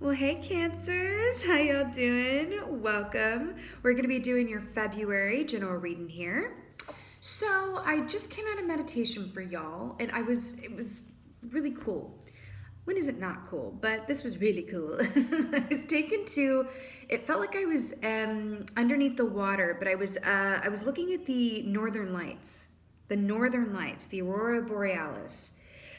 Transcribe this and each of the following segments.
Well, hey Cancers, how y'all doing? Welcome. We're going to be doing your February general reading here. So, I just came out of meditation for y'all and it was really cool. When is it not cool? But this was really cool. I was taken to, it felt like I was underneath the water, but I was looking at the northern lights, the aurora borealis,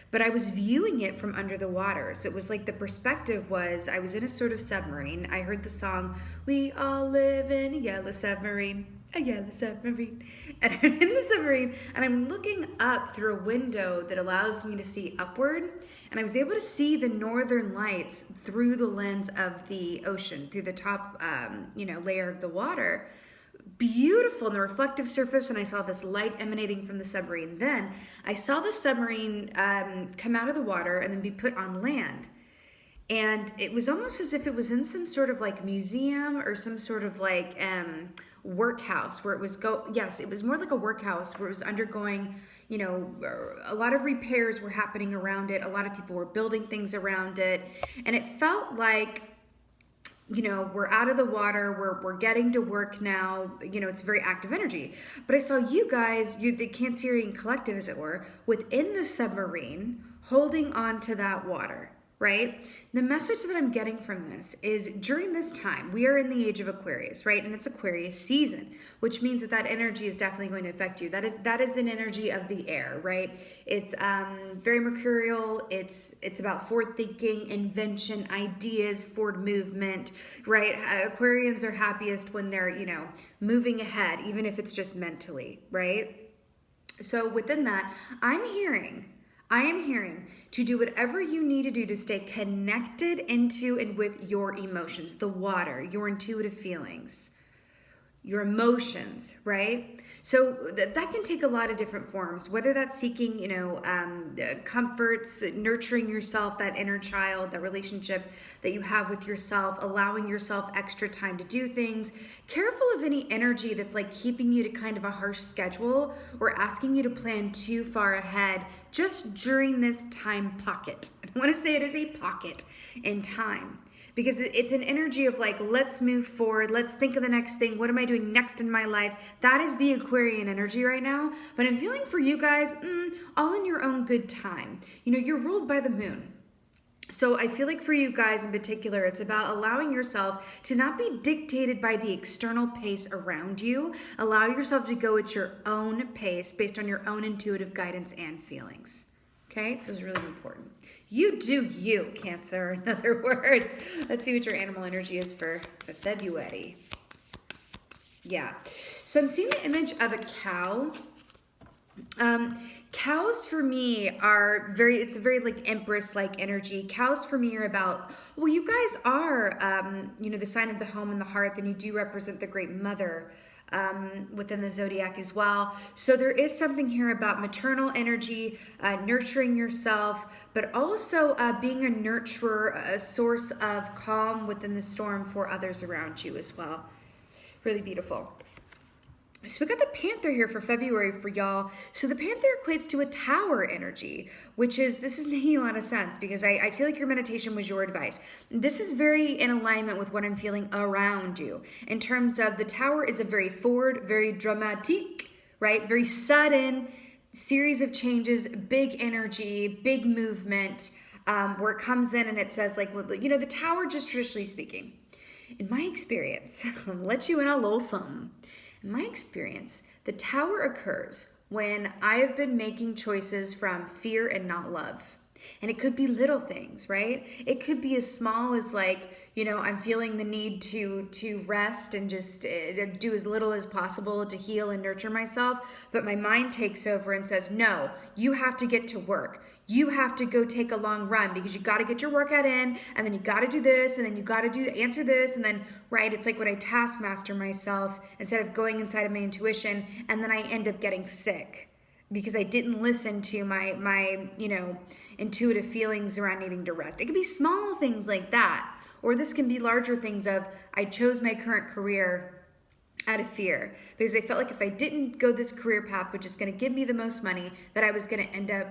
but I was viewing it from under the water. So it was like the perspective was I was in a sort of submarine. I heard the song, "We all live in a yellow submarine, a yellow submarine." And I'm in the submarine and I'm looking up through a window that allows me to see upward. And I was able to see the northern lights through the lens of the ocean, through the top, layer of the water. Beautiful in the reflective surface, and I saw this light emanating from the submarine. Then I saw the submarine come out of the water and then be put on land. And it was almost as if it was in some sort of like museum or some sort of like workhouse where it was it was more like a workhouse where it was undergoing, a lot of repairs were happening around it. A lot of people were building things around it. And it felt like, we're out of the water, we're getting to work now, it's very active energy. But I saw you guys, the Cancerian collective as it were, within the submarine, holding on to that water, right? The message that I'm getting from this is during this time, we are in the age of Aquarius, right? And it's Aquarius season, which means that energy is definitely going to affect you. That is an energy of the air, right? It's very mercurial. It's about forward thinking, invention, ideas, forward movement, right? Aquarians are happiest when they're, moving ahead, even if it's just mentally, right? So within that, I am hearing to do whatever you need to do to stay connected into and with your emotions, the water, your intuitive feelings, your emotions, right? So that can take a lot of different forms, whether that's seeking, comforts, nurturing yourself, that inner child, that relationship that you have with yourself, allowing yourself extra time to do things. Careful of any energy that's like keeping you to kind of a harsh schedule or asking you to plan too far ahead just during this time pocket. I want to say it is a pocket in time. Because it's an energy of like, let's move forward. Let's think of the next thing. What am I doing next in my life? That is the Aquarian energy right now. But I'm feeling for you guys, all in your own good time. You're ruled by the moon. So I feel like for you guys in particular, it's about allowing yourself to not be dictated by the external pace around you. Allow yourself to go at your own pace based on your own intuitive guidance and feelings. Okay? It feels really important. You do you, Cancer. In other words, let's see what your animal energy is for February. Yeah. So I'm seeing the image of a cow. Cows for me are it's a very like Empress-like energy. Cows for me are about, well, you guys are, the sign of the home and the hearth, and you do represent the great mother within the zodiac as well. So there is something here about maternal energy, nurturing yourself, but also being a nurturer, a source of calm within the storm for others around you as well. Really beautiful. So we got the Panther here for February for y'all. So the Panther equates to a tower energy, this is making a lot of sense because I feel like your meditation was your advice. This is very in alignment with what I'm feeling around you. In terms of the tower is a very forward, very dramatique, right? Very sudden series of changes, big energy, big movement, where it comes in and it says like, the tower just traditionally speaking. In my experience, I'll let you in a little something. In my experience, the tower occurs when I have been making choices from fear and not love. And it could be little things, right? It could be as small as like, I'm feeling the need to rest and just do as little as possible to heal and nurture myself. But my mind takes over and says, no, you have to get to work. You have to go take a long run because you got to get your workout in, and then you got to do this, and then you got to answer this, and then, right, it's like when I taskmaster myself instead of going inside of my intuition, and then I end up getting sick because I didn't listen to my intuitive feelings around needing to rest. It could be small things like that, or this can be larger things of I chose my current career out of fear because I felt like if I didn't go this career path, which is going to give me the most money, that I was going to end up,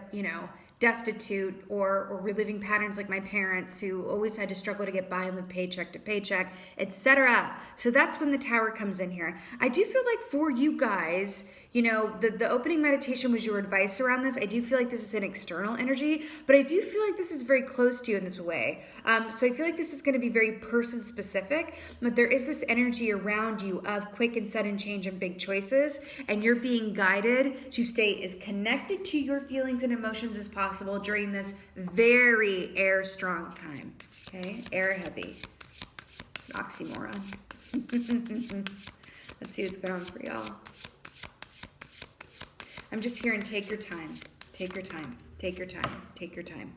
destitute or reliving patterns like my parents who always had to struggle to get by and live paycheck to paycheck, etc. So that's when the Tower comes in here. I do feel like for you guys, you know, the opening meditation was your advice around this. I do feel like this is an external energy, but I do feel like this is very close to you in this way. So I feel like this is going to be very person specific, but there is this energy around you of quick and sudden change and big choices, and you're being guided to stay as connected to your feelings and emotions as possible during this very air strong time. Okay, air heavy. It's an oxymoron. Let's see what's going on for y'all. I'm just hearing take your time, take your time, take your time, take your time.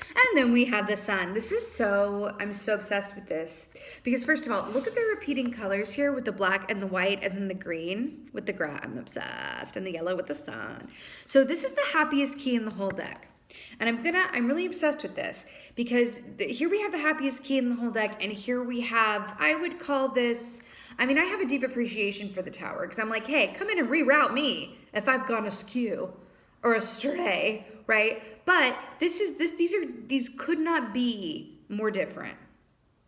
And then we have the sun. This is I'm so obsessed with this. Because first of all, look at the repeating colors here with the black and the white and then the green with the grass. I'm obsessed. And the yellow with the sun. So this is the happiest key in the whole deck. And I'm really obsessed with this because here we have the happiest key in the whole deck. And here we have, I would call this, I mean, I have a deep appreciation for the Tower because I'm like, hey, come in and reroute me if I've gone askew or astray, right? But these could not be more different,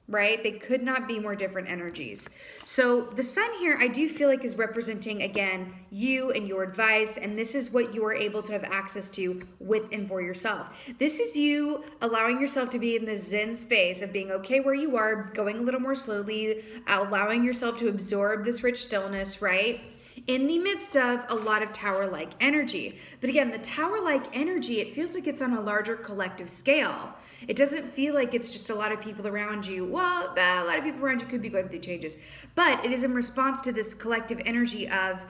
right? They could not be more different energies. So the sun here, I do feel like is representing, again, you and your advice, and this is what you are able to have access to with and for yourself. This is you allowing yourself to be in the Zen space of being okay where you are, going a little more slowly, allowing yourself to absorb this rich stillness, right? In the midst of a lot of Tower-like energy. But again, the Tower-like energy, it feels like it's on a larger collective scale. It doesn't feel like it's just a lot of people around you. Well, a lot of people around you could be going through changes. But it is in response to this collective energy of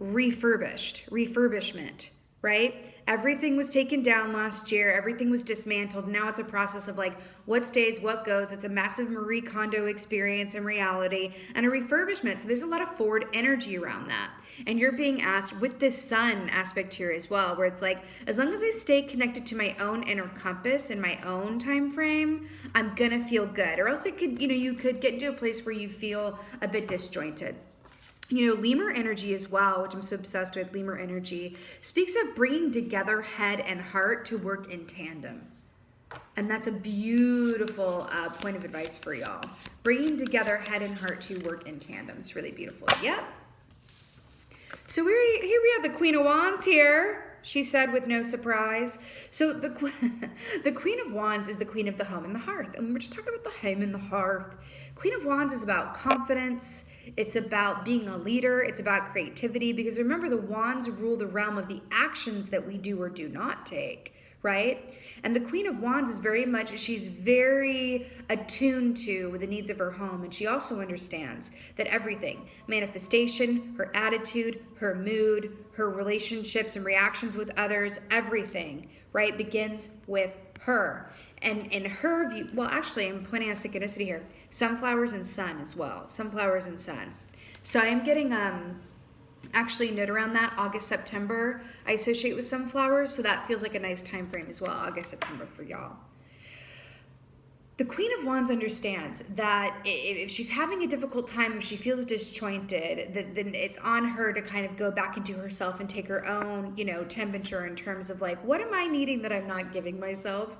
refurbishment, right? Everything was taken down last year. Everything was dismantled. Now it's a process of like what stays, what goes. It's a massive Marie Kondo experience in reality and a refurbishment. So there's a lot of forward energy around that. And you're being asked with this sun aspect here as well, where it's like, as long as I stay connected to my own inner compass and my own time frame, I'm gonna feel good. Or else it could, you could get into a place where you feel a bit disjointed. Lemur energy as well, which I'm so obsessed with, lemur energy, speaks of bringing together head and heart to work in tandem. And that's a beautiful point of advice for y'all. Bringing together head and heart to work in tandem. It's really beautiful. Yep. So here we have the Queen of Wands here. She said with no surprise. So the Queen of Wands is the queen of the home and the hearth. And we're just talking about the home and the hearth. Queen of Wands is about confidence. It's about being a leader. It's about creativity. Because remember, the wands rule the realm of the actions that we do or do not take, right? And the Queen of Wands is she's very attuned to the needs of her home. And she also understands that everything, manifestation, her attitude, her mood, her relationships and reactions with others, everything, right, begins with her. And in her view, well, actually, I'm pointing out synchronicity here. Sunflowers and sun as well. Sunflowers and sun. So I am getting actually a note around that, August, September, I associate with sunflowers, so that feels like a nice time frame as well, August, September for y'all. The Queen of Wands understands that if she's having a difficult time, if she feels disjointed, then it's on her to kind of go back into herself and take her own, temperature in terms of like, what am I needing that I'm not giving myself,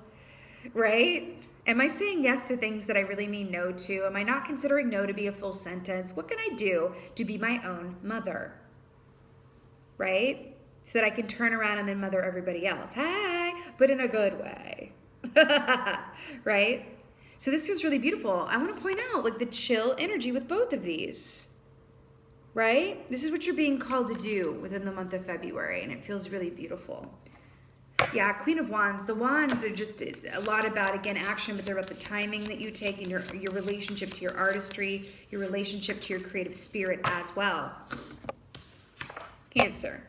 right? Am I saying yes to things that I really mean no to? Am I not considering no to be a full sentence? What can I do to be my own mother? Right? So that I can turn around and then mother everybody else. Hi, but in a good way. Right? So this feels really beautiful. I want to point out like the chill energy with both of these. Right? This is what you're being called to do within the month of February, and it feels really beautiful. Yeah, Queen of Wands. The wands are just a lot about, again, action, but they're about the timing that you take and your relationship to your artistry, your relationship to your creative spirit as well. Cancer.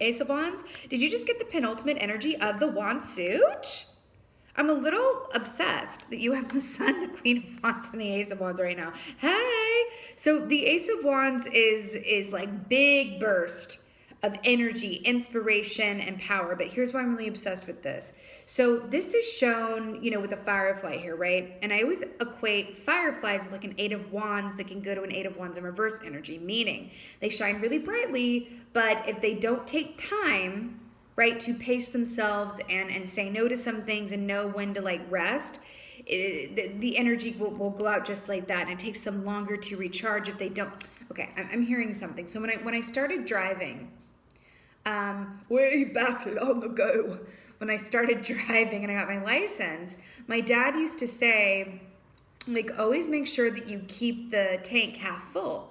Ace of Wands. Did you just get the penultimate energy of the wand suit? I'm a little obsessed that you have the Sun, the Queen of Wands, and the Ace of Wands right now. Hey! So the Ace of Wands is like big burst of energy, inspiration, and power. But here's why I'm really obsessed with this. So this is shown, with a firefly here, right? And I always equate fireflies with like an 8 of Wands that can go to an 8 of Wands in reverse energy, meaning they shine really brightly, but if they don't take time right? To pace themselves and say no to some things and know when to like rest. The energy will go out just like that, and it takes them longer to recharge if they don't. Okay, I'm hearing something. So when I started driving, way back long ago, when I started driving and I got my license, my dad used to say, like, always make sure that you keep the tank half full.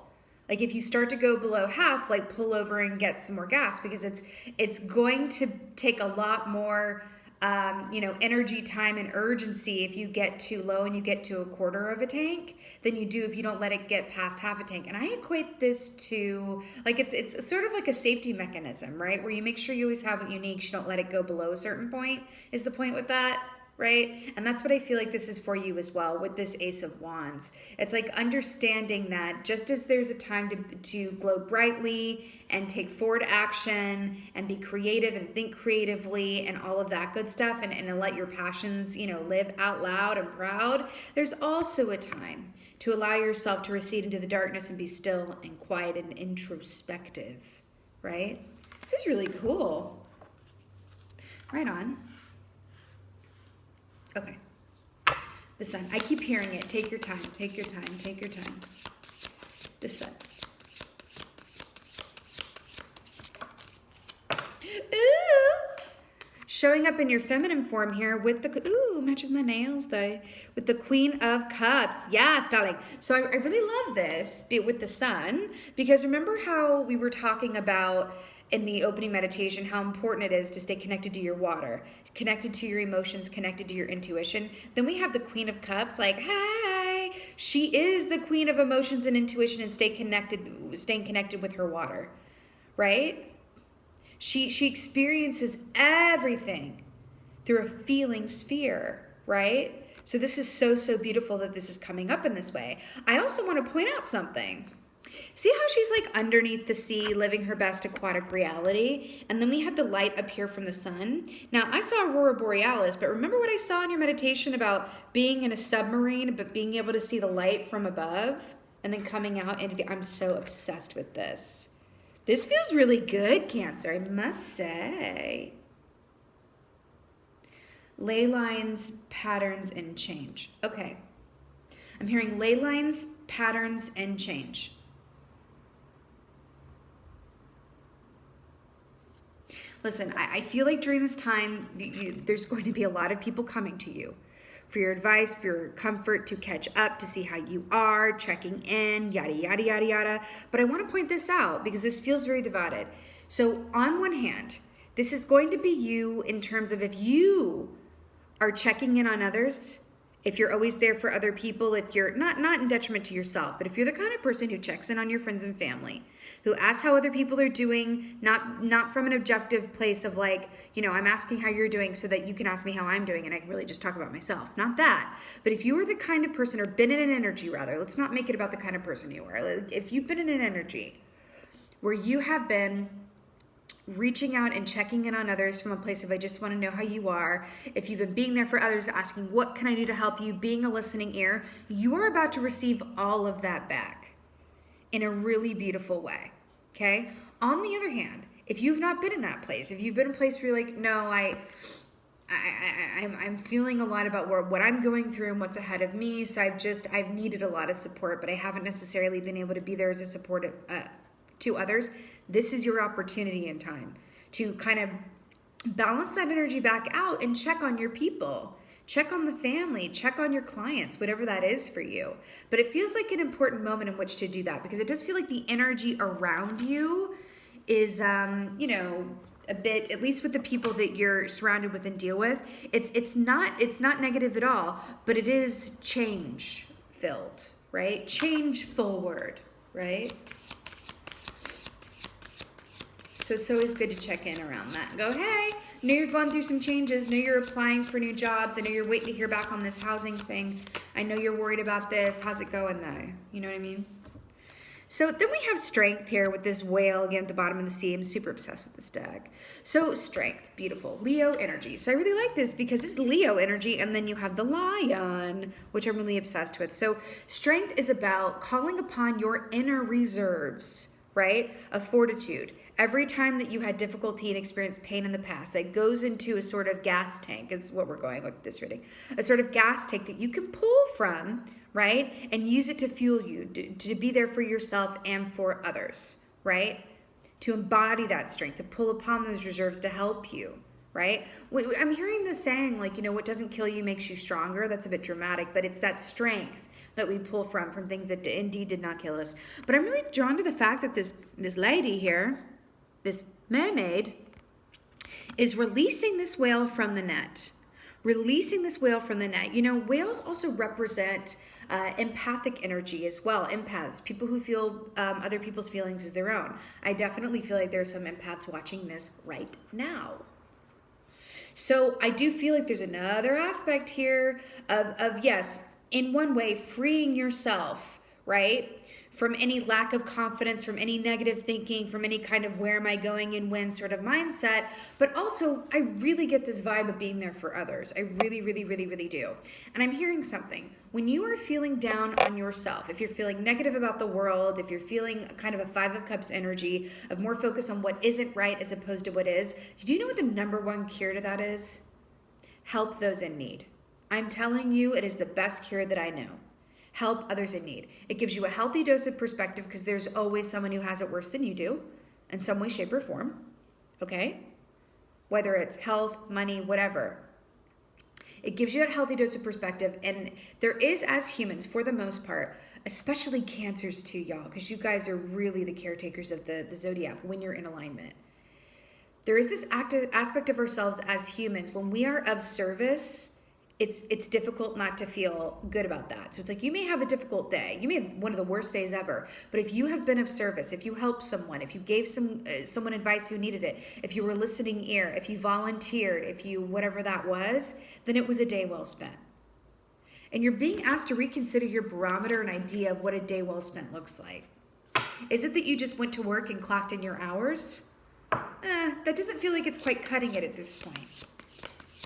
Like if you start to go below half, like pull over and get some more gas, because it's going to take a lot more energy, time, and urgency if you get too low and you get to a quarter of a tank than you do if you don't let it get past half a tank. And I equate this to like it's sort of like a safety mechanism, right? Where you make sure you always have what you need, 'cause you don't let it go below a certain point is the point with that. Right? And that's what I feel like this is for you as well with this Ace of Wands. It's like understanding that just as there's a time to glow brightly and take forward action and be creative and think creatively and all of that good stuff and let your passions, live out loud and proud, there's also a time to allow yourself to recede into the darkness and be still and quiet and introspective, right? This is really cool. Right on. Okay. The sun. I keep hearing it. Take your time. Take your time. Take your time. The sun. Ooh. Showing up in your feminine form here with the, ooh, matches my nails though, with the Queen of Cups. Yes, darling. So I really love this with the sun, because remember how we were talking about in the opening meditation how important it is to stay connected to your water, connected to your emotions, connected to your intuition. Then we have the Queen of Cups, like, hi, she is the queen of emotions and intuition and staying connected with her water, right? She experiences everything through a feeling sphere, right? So this is so, so beautiful that this is coming up in this way. I also want to point out something. See how she's like underneath the sea, living her best aquatic reality? And then we had the light appear from the sun. Now, I saw Aurora Borealis, but remember what I saw in your meditation about being in a submarine, but being able to see the light from above and then coming out into the... I'm so obsessed with this. This feels really good, Cancer, I must say. Ley lines, patterns, and change. Okay. I'm hearing ley lines, patterns, and change. Listen, I feel like during this time, there's going to be a lot of people coming to you for your advice, for your comfort, to catch up, to see how you are, checking in, yada, yada, yada, yada. But I want to point this out because this feels very divided. So on one hand, this is going to be you in terms of if you are checking in on others, if you're always there for other people, if you're not in detriment to yourself, but if you're the kind of person who checks in on your friends and family, who asks how other people are doing, not from an objective place of like, I'm asking how you're doing so that you can ask me how I'm doing and I can really just talk about myself. Not that. But if you are the kind of person, or been in an energy rather, let's not make it about the kind of person you are. If you've been in an energy where you have been reaching out and checking in on others from a place of I just want to know how you are, if you've been being there for others, asking what can I do to help you, being a listening ear, you are about to receive all of that back in a really beautiful way, okay? On the other hand, if you've not been in that place, if you've been in a place where you're like, no, I'm feeling a lot about what I'm going through and what's ahead of me, so I've needed a lot of support, but I haven't necessarily been able to be there as a support to others, this is your opportunity in time to kind of balance that energy back out and check on your people. Check on the family, check on your clients, whatever that is for you. But it feels like an important moment in which to do that, because it does feel like the energy around you is, a bit, at least with the people that you're surrounded with and deal with, it's not negative at all, but it is change filled, right? Change forward, right? So it's always good to check in around that and go, hey, know you're going through some changes. Know you're applying for new jobs. I know you're waiting to hear back on this housing thing. I know you're worried about this. How's it going though? You know what I mean? So then we have strength here with this whale again at the bottom of the sea. I'm super obsessed with this deck. So strength, beautiful. Leo energy. So I really like this because it's Leo energy, and then you have the lion, which I'm really obsessed with. So strength is about calling upon your inner reserves, right? Of fortitude. Every time that you had difficulty and experienced pain in the past, that goes into a sort of gas tank, is what we're going with this reading. A sort of gas tank that you can pull from, right? And use it to fuel you, to be there for yourself and for others, right? To embody that strength, to pull upon those reserves to help you, right? I'm hearing this saying, like, what doesn't kill you makes you stronger. That's a bit dramatic, but it's that strength that we pull from things that indeed did not kill us. But I'm really drawn to the fact that this lady here, this mermaid, is releasing this whale from the net. Releasing this whale from the net. Whales also represent empathic energy as well. Empaths, people who feel other people's feelings as their own. I definitely feel like there's some empaths watching this right now. So I do feel like there's another aspect here of yes, in one way, freeing yourself, right? From any lack of confidence, from any negative thinking, from any kind of where am I going and when sort of mindset. But also, I really get this vibe of being there for others. I really, really, really, really do. And I'm hearing something. When you are feeling down on yourself, if you're feeling negative about the world, if you're feeling kind of a 5 of Cups energy of more focus on what isn't right as opposed to what is, do you know what the number one cure to that is? Help those in need. I'm telling you, it is the best cure that I know. Help others in need. It gives you a healthy dose of perspective because there's always someone who has it worse than you do in some way, shape, or form. Okay? Whether it's health, money, whatever. It gives you that healthy dose of perspective. And there is, as humans, for the most part, especially Cancers too, y'all, because you guys are really the caretakers of the zodiac when you're in alignment. There is this aspect of ourselves as humans. When we are of service, it's difficult not to feel good about that. So it's like you may have a difficult day. You may have one of the worst days ever. But if you have been of service, if you helped someone, if you gave someone advice who needed it, if you were a listening ear, if you volunteered, if you whatever that was, then it was a day well spent. And you're being asked to reconsider your barometer and idea of what a day well spent looks like. Is it that you just went to work and clocked in your hours? That doesn't feel like it's quite cutting it at this point.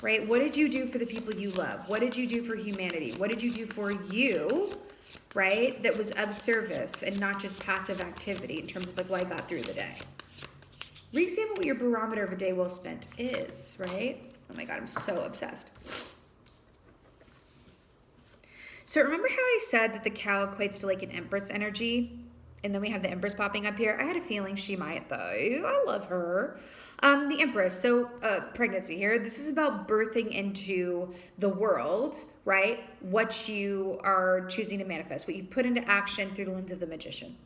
Right? What did you do for the people you love? What did you do for humanity? What did you do for you, right? That was of service and not just passive activity in terms of like, well, I got through the day. Re-examine what your barometer of a day well spent is, right? Oh my God, I'm so obsessed. So remember how I said that the cow equates to like an empress energy? And then we have the empress popping up here. I had a feeling she might though. I love her. The empress, so pregnancy here. This is about birthing into the world, right? What you are choosing to manifest, what you put into action through the lens of the magician.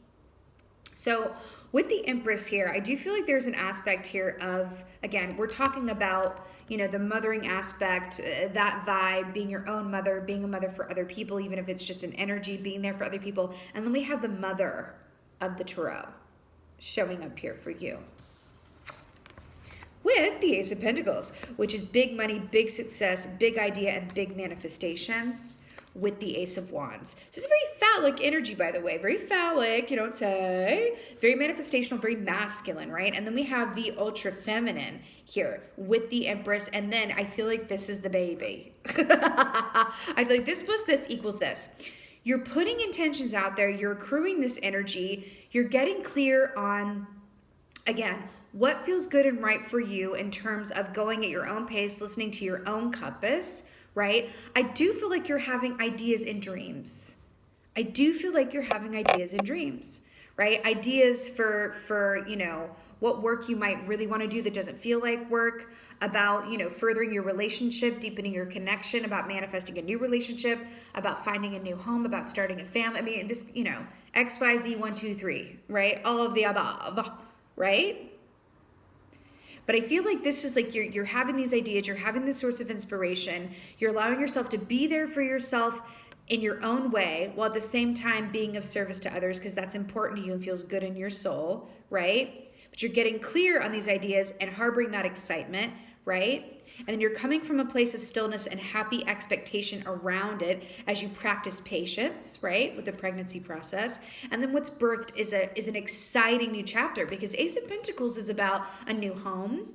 So with the empress here, I do feel like there's an aspect here of, again, we're talking about, the mothering aspect, that vibe, being your own mother, being a mother for other people, even if it's just an energy, being there for other people. And then we have the mother of the tarot showing up here for you. With the Ace of Pentacles, which is big money, big success, big idea, and big manifestation with the Ace of Wands. So it's a very phallic energy, by the way. Very phallic, you don't say. Very manifestational, very masculine, right? And then we have the ultra feminine here with the Empress. And then I feel like this is the baby. I feel like this plus this equals this. You're putting intentions out there. You're accruing this energy. You're getting clear on, again, what feels good and right for you in terms of going at your own pace, listening to your own compass, right? I do feel like you're having ideas and dreams. I do feel like you're having ideas and dreams, right? Ideas for what work you might really want to do that doesn't feel like work, about, furthering your relationship, deepening your connection, about manifesting a new relationship, about finding a new home, about starting a family. I mean, this, X, Y, Z, 1, 2, 3, right? All of the above, right? But I feel like this is like you're having these ideas, you're having this source of inspiration, you're allowing yourself to be there for yourself in your own way, while at the same time being of service to others, because that's important to you and feels good in your soul, right? But you're getting clear on these ideas and harboring that excitement, right? And then you're coming from a place of stillness and happy expectation around it as you practice patience, right, with the pregnancy process. And then what's birthed is an exciting new chapter, because Ace of Pentacles is about a new home.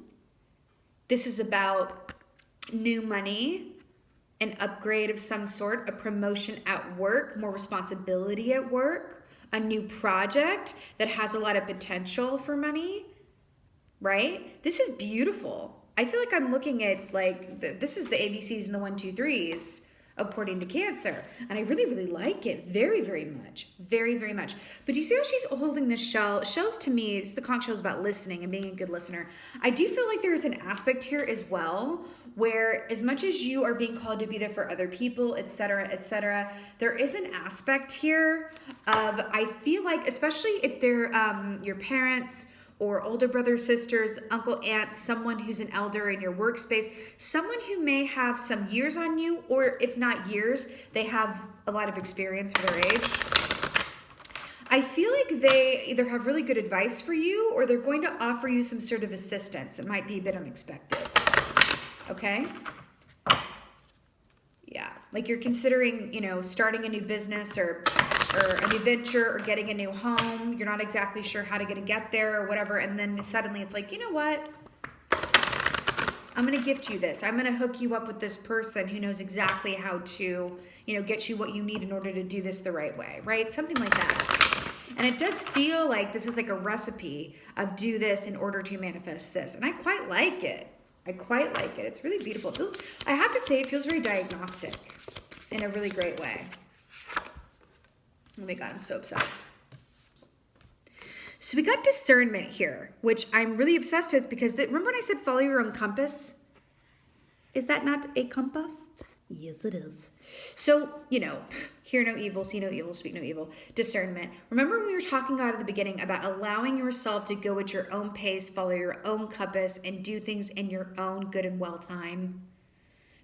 This is about new money, an upgrade of some sort, a promotion at work, more responsibility at work, a new project that has a lot of potential for money, right? This is beautiful. I feel like I'm looking at like, this is the ABCs and the 1, 2, 3s according to Cancer. And I really, really like it very, very much. Very, very much. But you see how she's holding this shell? Shells to me, the conch shell is about listening and being a good listener. I do feel like there is an aspect here as well where as much as you are being called to be there for other people, etc., there is an aspect here of, I feel like, especially if they're your parents or older brothers, sisters, uncle, aunt, someone who's an elder in your workspace, someone who may have some years on you, or if not years, they have a lot of experience for their age. I feel like they either have really good advice for you or they're going to offer you some sort of assistance that might be a bit unexpected. Okay? Yeah, like you're considering, you know, starting a new business or a new venture or getting a new home. You're not exactly sure how to get there or whatever. And then suddenly it's like, you know what? I'm going to gift you this. I'm going to hook you up with this person who knows exactly how to, you know, get you what you need in order to do this the right way, right? Something like that. And it does feel like this is like a recipe of do this in order to manifest this. And I quite like it. I quite like it. It's really beautiful. It feels, I have to say, it feels very diagnostic in a really great way. Oh my God, I'm so obsessed. So we got discernment here, which I'm really obsessed with because remember when I said follow your own compass? Is that not a compass? Yes, it is. So, you know, hear no evil, see no evil, speak no evil, discernment. Remember when we were talking about at the beginning about allowing yourself to go at your own pace, follow your own compass, and do things in your own good and well time?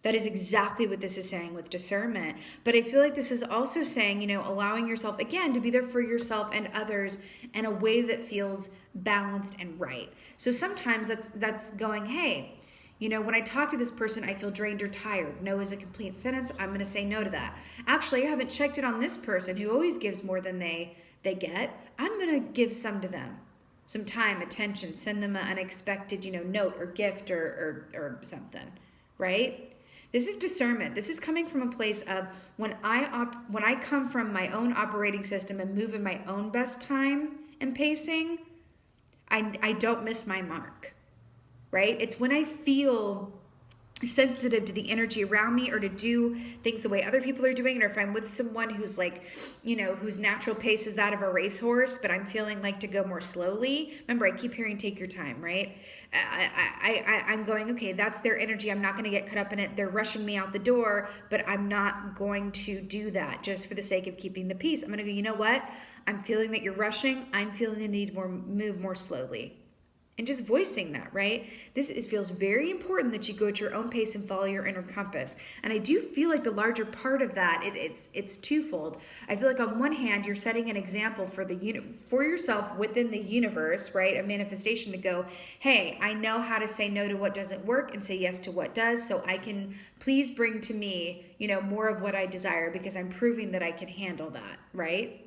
That is exactly what this is saying with discernment. But I feel like this is also saying, you know, allowing yourself, again, to be there for yourself and others in a way that feels balanced and right. So sometimes that's going, hey, you know, when I talk to this person, I feel drained or tired. No is a complete sentence. I'm going to say no to that. Actually, I haven't checked it on this person who always gives more than they get. I'm going to give some to them. Some time, attention, send them an unexpected, you know, note or gift or something, right? This is discernment. This is coming from a place of when I come from my own operating system and move in my own best time and pacing, I don't miss my mark, right? It's when I feel sensitive to the energy around me or to do things the way other people are doing, or if I'm with someone who's like, you know, whose natural pace is that of a racehorse, but I'm feeling like to go more slowly. Remember, I keep hearing take your time, right? I'm going, okay, that's their energy. I'm not going to get caught up in it. They're rushing me out the door, but I'm not going to do that just for the sake of keeping the peace. I'm going to go, you know what? I'm feeling that you're rushing. I'm feeling the need to move more slowly. And just voicing that, right? Feels very important that you go at your own pace and follow your inner compass. And I do feel like the larger part of that, it's twofold. I feel like on one hand, you're setting an example for yourself within the universe, right? A manifestation to go, hey, I know how to say no to what doesn't work and say yes to what does, so I can please bring to me, you know, more of what I desire because I'm proving that I can handle that, right?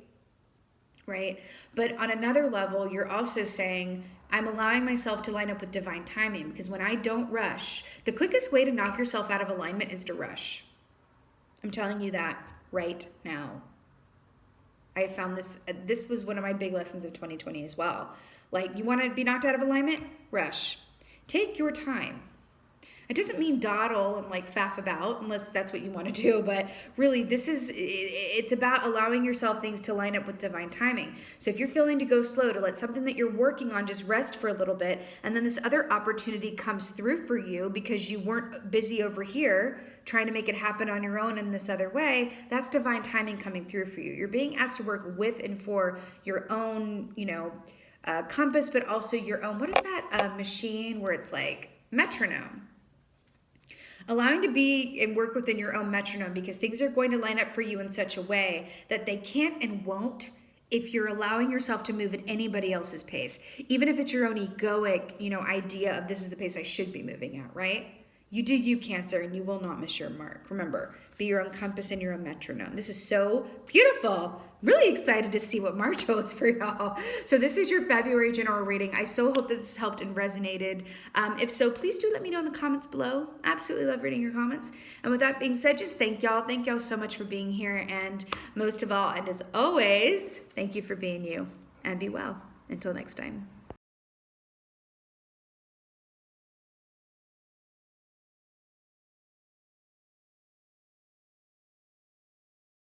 Right? But on another level, you're also saying, I'm allowing myself to line up with divine timing because when I don't rush, the quickest way to knock yourself out of alignment is to rush. I'm telling you that right now. I found this was one of my big lessons of 2020 as well. Like, you want to be knocked out of alignment? Rush. Take your time. It doesn't mean dawdle and like faff about unless that's what you want to do, but really it's about allowing yourself things to line up with divine timing. So if you're feeling to go slow, to let something that you're working on just rest for a little bit, and then this other opportunity comes through for you because you weren't busy over here trying to make it happen on your own in this other way, that's divine timing coming through for you. You're being asked to work with and for your own, you know, compass, but also your own, what is that machine where it's like metronome? Allowing to be and work within your own metronome because things are going to line up for you in such a way that they can't and won't if you're allowing yourself to move at anybody else's pace. Even if it's your own egoic, you know, idea of this is the pace I should be moving at, right? You do you, Cancer, and you will not miss your mark. Remember, be your own compass and your own metronome. This is so beautiful. Really excited to see what March holds for y'all. So this is your February general reading. I so hope that this helped and resonated. If so, please do let me know in the comments below. Absolutely love reading your comments. And with that being said, just thank y'all. Thank y'all so much for being here. And most of all, and as always, thank you for being you. And be well. Until next time.